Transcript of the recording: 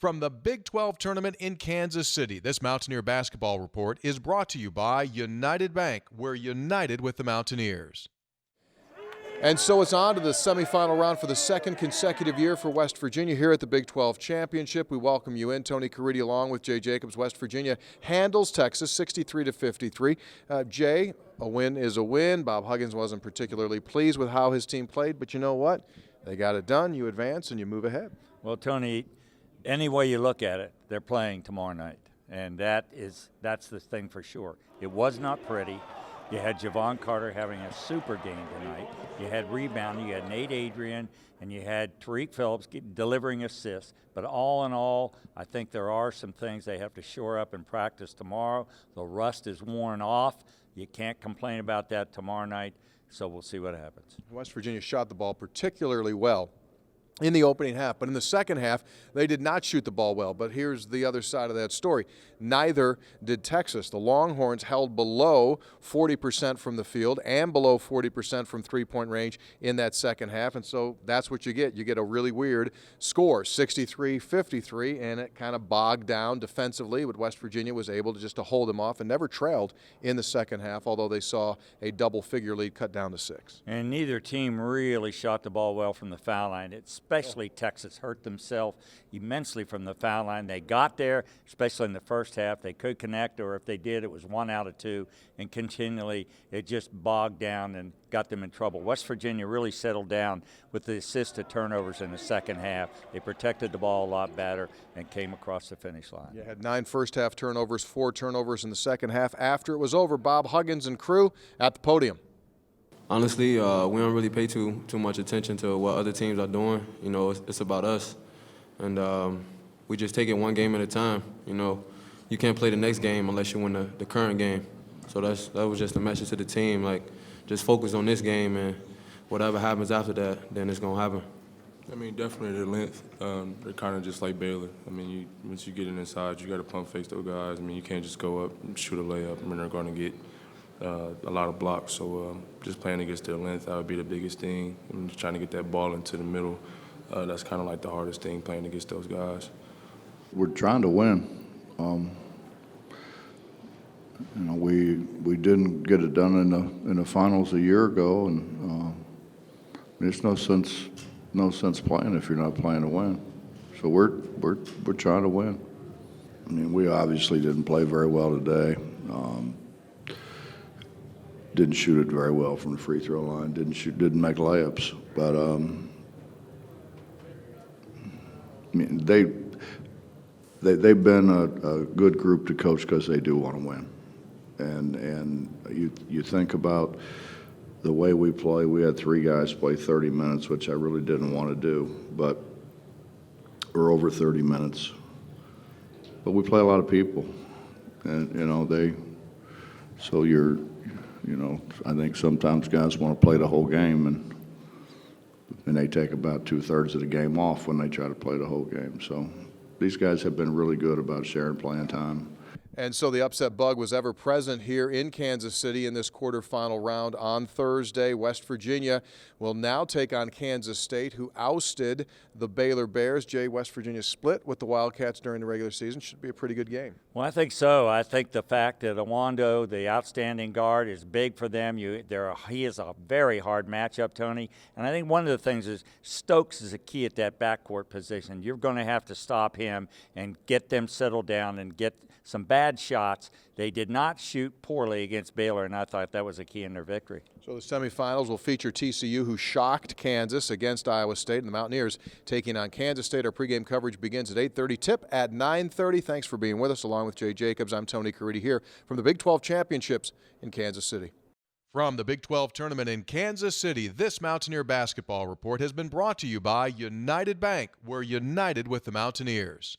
From the Big 12 tournament in Kansas City, this Mountaineer basketball report is brought to you by United Bank. We're united with the Mountaineers. And so it's on to the semifinal round for the second consecutive year for West Virginia here at the Big 12 Championship. We welcome you in. Tony Caridi along with Jay Jacobs. West Virginia handles Texas 63-53. Jay, a win is a win. Bob Huggins wasn't particularly pleased with how his team played, but you know what? They got it done. You advance and you move ahead. Well, Tony, any way you look at it, they're playing tomorrow night, and that's the thing for sure. It was not pretty. You had Javon Carter having a super game tonight. You had rebounding. You had Nate Adrian, and you had Tariq Phillips delivering assists. But all in all, I think there are some things they have to shore up in practice tomorrow. The rust is worn off. You can't complain about that tomorrow night, so we'll see what happens. West Virginia shot the ball particularly well in the opening half, but in the second half, they did not shoot the ball well. But here's the other side of that story. Neither did Texas. The Longhorns held below 40% from the field and below 40% from three-point range in that second half, and so that's what you get. You get a really weird score, 63-53, and it kind of bogged down defensively, but West Virginia was able to just hold them off and never trailed in the second half, although they saw a double-figure lead cut down to 6. And neither team really shot the ball well from the foul line. Especially Texas hurt themselves immensely from the foul line. They got there, especially in the first half. They could connect, or if they did, it was 1 out of 2, and continually it just bogged down and got them in trouble. West Virginia really settled down with the assist to turnovers in the second half. They protected the ball a lot better and came across the finish line. You had 9 first-half turnovers, 4 turnovers in the second half. After it was over, Bob Huggins and crew at the podium. Honestly, we don't really pay too much attention to what other teams are doing. You know, it's about us. And we just take it one game at a time. You know, you can't play the next game unless you win the current game. So that was just a message to the team, like, just focus on this game, and whatever happens after that, then it's going to happen. I mean, definitely the length. They're kind of just like Baylor. I mean, once you get it inside, you got to pump fake those guys. I mean, you can't just go up and shoot a layup. I mean, they're going to get a lot of blocks, so just playing against their length, that would be the biggest thing. I'm just trying to get that ball into the middle. That's kind of like the hardest thing, playing against those guys. We're trying to win. You know, we didn't get it done in the finals a year ago, and there's no sense playing if you're not playing to win. So we're trying to win. I mean, we obviously didn't play very well today. Didn't shoot it very well from the free throw line. Didn't make layups. But I mean, they've been a good group to coach because they do want to win. And you think about the way we play. We had 3 guys play 30 minutes, which I really didn't want to do, but we're over 30 minutes. But we play a lot of people, and you know You know, I think sometimes guys want to play the whole game, and they take about 2/3 of the game off when they try to play the whole game. So these guys have been really good about sharing playing time. And so the upset bug was ever present here in Kansas City in this quarterfinal round on Thursday. West Virginia will now take on Kansas State, who ousted the Baylor Bears. Jay, West Virginia split with the Wildcats during the regular season. Should be a pretty good game. Well, I think so. I think the fact that Awando, the outstanding guard, is big for them. He is a very hard matchup, Tony. And I think one of the things is Stokes is a key at that backcourt position. You're going to have to stop him and get them settled down and get some bad shots. They did not shoot poorly against Baylor, and I thought that was a key in their victory. So the semifinals will feature TCU, who shocked Kansas against Iowa State, and the Mountaineers taking on Kansas State. Our pregame coverage begins at 8:30, tip at 9:30. Thanks for being with us. Along with Jay Jacobs, I'm Tony Caridi here from the Big 12 Championships in Kansas City. From the Big 12 tournament in Kansas City, this Mountaineer basketball report has been brought to you by United Bank. We're united with the Mountaineers.